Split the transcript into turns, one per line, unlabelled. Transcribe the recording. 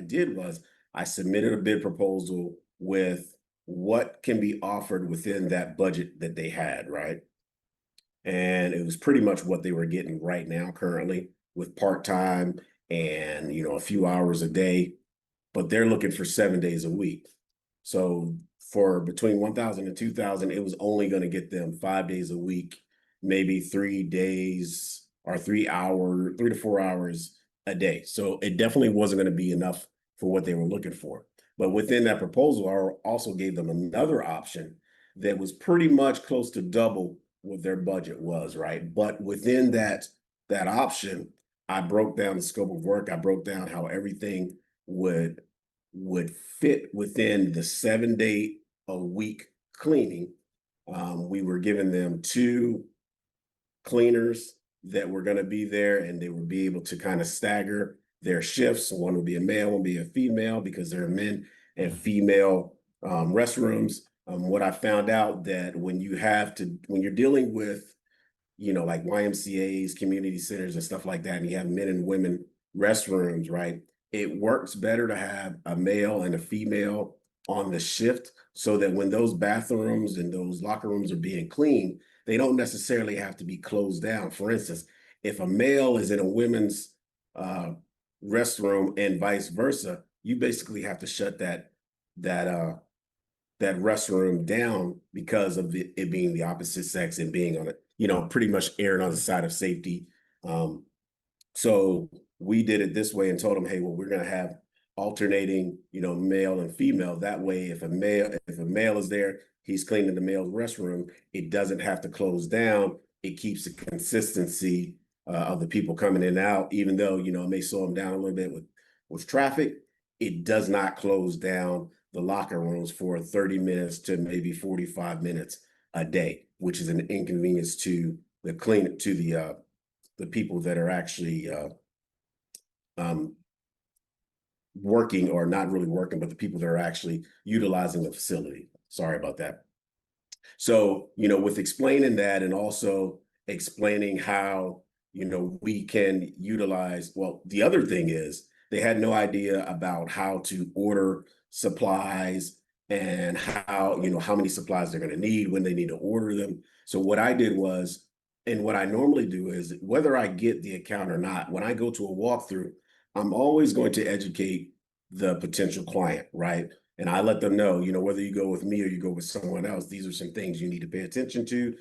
I did was I submitted a bid proposal with what can be offered within that budget that they had, right? And it was pretty much what they were getting right now currently with part-time and, a few hours a day, but they're looking for 7 days a week. So for between 1,000 and 2,000, it was only going to get them 5 days a week, maybe 3 days or 3 to 4 hours a day. So it definitely wasn't going to be enough for what they were looking for. But within that proposal, I also gave them another option that was pretty much close to double what their budget was, right? But within that option, I broke down the scope of work. I broke down how everything would fit within the 7 day a week cleaning. We were giving them two cleaners that were going to be there, and they would be able to kind of stagger their shifts. So one would be a male, one would be a female, because there are men and female restrooms. What I found out that when you're dealing with, like YMCA's, community centers and stuff like that, and you have men and women restrooms, right? It works better to have a male and a female on the shift so that when those bathrooms and those locker rooms are being cleaned, they don't necessarily have to be closed down. For instance, if a male is in a women's uh, restroom and vice versa, you basically have to shut that that restroom down because of it being the opposite sex and being on it, pretty much erring on the side of safety. Um, so we did it this way and told them, hey, well, we're going to have alternating, male and female. That way, if a male is there, he's cleaning the male's restroom. It doesn't have to close down. It keeps the consistency of the people coming in and out, even though, it may slow them down a little bit with traffic. It does not close down the locker rooms for 30 minutes to maybe 45 minutes a day, which is an inconvenience to the people that are actually um, working, or not really working, but the people that are actually utilizing the facility. Sorry about that. So, with explaining that and also explaining how, we can utilize, well, the other thing is they had no idea about how to order supplies and how many supplies they're going to need, when they need to order them. So what I did was, and what I normally do is, whether I get the account or not, when I go to a walkthrough, I'm always going to educate the potential client, right? And I let them know, whether you go with me or you go with someone else, these are some things you need to pay attention to.